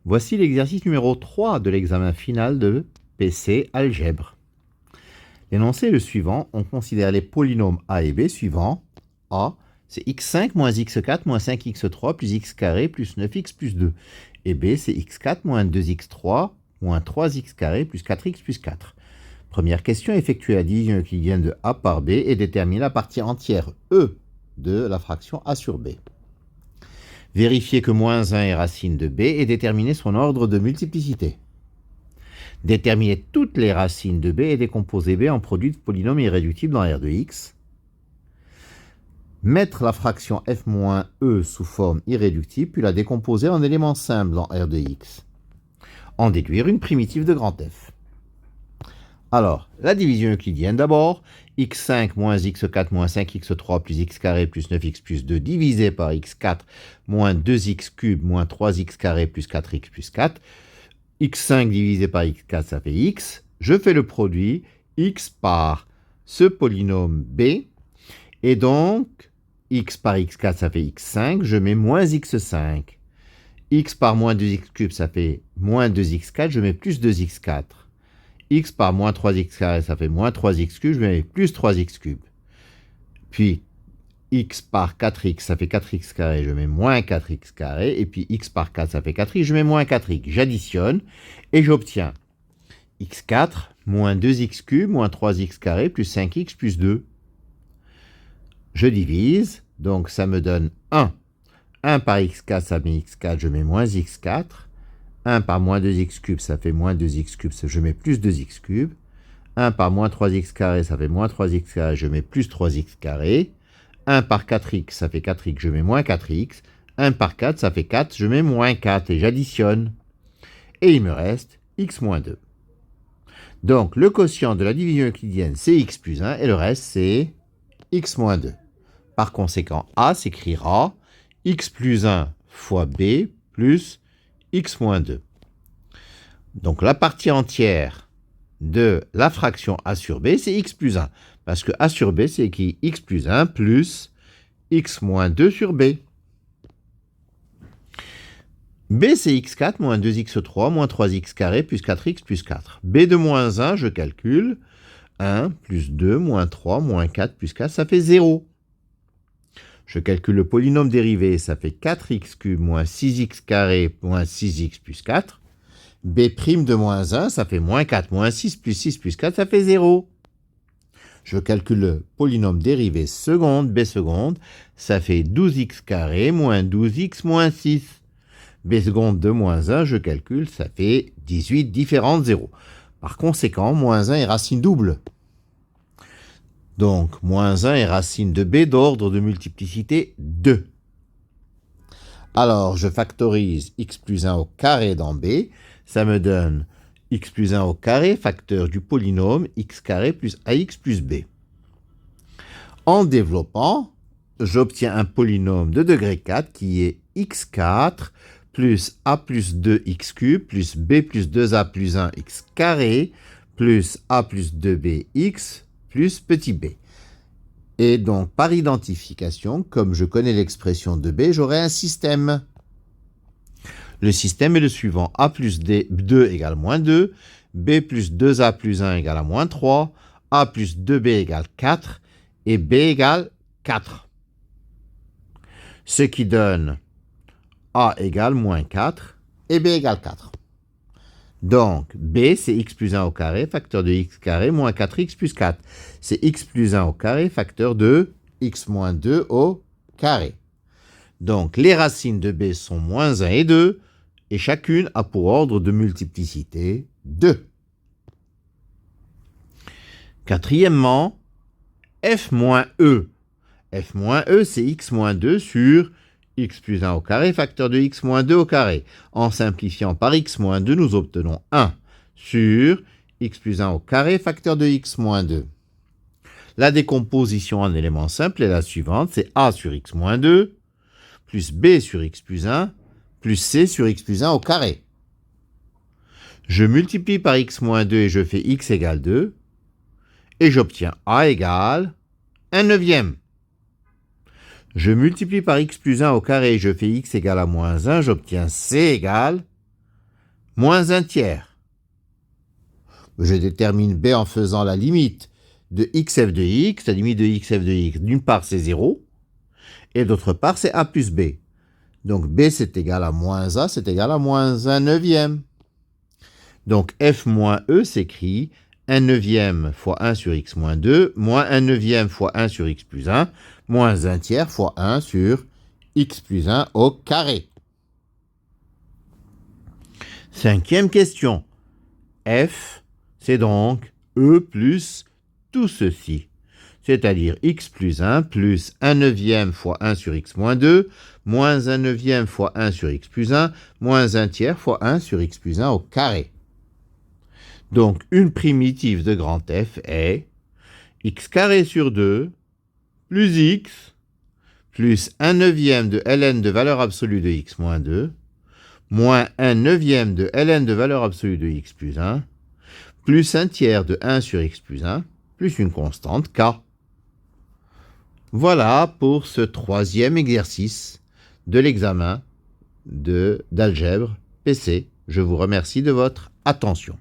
Voici l'exercice numéro 3 de l'examen final de PC Algèbre. L'énoncé est le suivant. On considère les polynômes a et b suivants. A, c'est x5 moins x4 moins 5x3 plus x carré plus 9x plus 2. Et b, c'est x4 moins 2x3 moins 3x carré plus 4x plus 4. Première question, effectuer la division euclidienne de a par b et déterminer la partie entière e de la fraction a sur b. Vérifier que moins 1 est racine de b et déterminer son ordre de multiplicité. Déterminer toutes les racines de b et décomposer b en produit de polynômes irréductibles dans R de x. Mettre la fraction f-e sous forme irréductible, puis la décomposer en éléments simples dans R de x. En déduire une primitive de grand F. Alors, la division euclidienne d'abord. x5 moins x4 moins 5x3 plus x carré plus 9x plus 2 divisé par x4 moins 2x cube moins 3x carré plus 4x plus 4. x5 divisé par x4, ça fait x. Je fais le produit x par ce polynôme b. Et donc, x par x4, ça fait x5. Je mets moins x5. X par moins 2x cube, ça fait moins 2x4. Je mets plus 2x4. X par moins 3x carré, ça fait moins 3x cube, je mets plus 3x cube. Puis, x par 4x, ça fait 4x carré, je mets moins 4x carré. Et puis, x par 4, ça fait 4x, je mets moins 4x. J'additionne et j'obtiens x4 moins 2x cube moins 3x carré plus 5x plus 2. Je divise, donc ça me donne 1. 1 par x4, ça met x4, je mets moins x4. 1 par moins 2x cube, ça fait moins 2x cube, je mets plus 2x cube. 1 par moins 3x carré, ça fait moins 3x carré, je mets plus 3x carré. 1 par 4x, ça fait 4x, je mets moins 4x. 1 par 4, ça fait 4, je mets moins 4 et j'additionne. Et il me reste x moins 2. Donc, le quotient de la division euclidienne, c'est x plus 1 et le reste, c'est x moins 2. Par conséquent, A s'écrira x plus 1 fois b plus x moins 2. Donc la partie entière de la fraction a sur b, c'est x plus 1. Parce que a sur b, c'est écrit x plus 1 plus x moins 2 sur b. B, c'est x4 moins 2x3 moins 3x carré plus 4x plus 4. B de moins 1, je calcule. 1 plus 2 moins 3 moins 4 plus 4, ça fait 0. Je calcule le polynôme dérivé, ça fait 4x cube moins 6x carré moins 6x plus 4. B' de moins 1, ça fait moins 4 moins 6 plus 4, ça fait 0. Je calcule le polynôme dérivé seconde, b seconde, ça fait 12x carré moins 12x moins 6. B seconde de moins 1, je calcule, ça fait 18 différentes 0. Par conséquent, moins 1 est racine double. Donc, moins 1 est racine de b d'ordre de multiplicité 2. Alors, je factorise x plus 1 au carré dans b. Ça me donne x plus 1 au carré, facteur du polynôme x carré plus ax plus b. En développant, j'obtiens un polynôme de degré 4 qui est x4 plus a plus 2x cube plus b plus 2a plus 1 x carré plus a plus 2bx plus petit b. Et donc, par identification, comme je connais l'expression de b, j'aurai un système. Le système est le suivant. A plus 2 égale moins 2, b plus 2a plus 1 égale à moins 3, a plus 2b égale 4, et b égale 4. Ce qui donne a égale moins 4, et b égale 4. Donc, b, c'est x plus 1 au carré, facteur de x carré, moins 4x plus 4. C'est x plus 1 au carré, facteur de x moins 2 au carré. Donc, les racines de b sont moins 1 et 2, et chacune a pour ordre de multiplicité 2. Quatrièmement, f moins e. F moins e, c'est x moins 2 sur x plus 1 au carré, facteur de x moins 2 au carré. En simplifiant par x moins 2, nous obtenons 1 sur x plus 1 au carré, facteur de x moins 2. La décomposition en éléments simples est la suivante, c'est a sur x moins 2, plus b sur x plus 1, plus c sur x plus 1 au carré. Je multiplie par x moins 2 et je fais x égale 2, et j'obtiens a égale 1 neuvième. Je multiplie par x plus 1 au carré et je fais x égale à moins 1, j'obtiens c égale moins 1 tiers. Je détermine b en faisant la limite de xf de x. La limite de xf de x, d'une part, c'est 0, et d'autre part, c'est a plus b. Donc b, c'est égal à moins a, c'est égal à moins 1 neuvième. Donc f moins e s'écrit 1 neuvième fois 1 sur x moins 2, moins 1 neuvième fois 1 sur x plus 1, moins 1 tiers fois 1 sur x plus 1 au carré. Cinquième question. F, c'est donc e plus tout ceci. C'est-à-dire x plus 1 plus 1 neuvième fois 1 sur x moins 2, moins 1 neuvième fois 1 sur x plus 1, moins 1 tiers fois 1 sur x plus 1 au carré. Donc, une primitive de grand F est x carré sur 2 plus x plus 1 neuvième de ln de valeur absolue de x moins 2 moins 1 neuvième de ln de valeur absolue de x plus 1 plus 1 tiers de 1 sur x plus 1 plus une constante k. Voilà pour ce troisième exercice de l'examen d'algèbre PC. Je vous remercie de votre attention.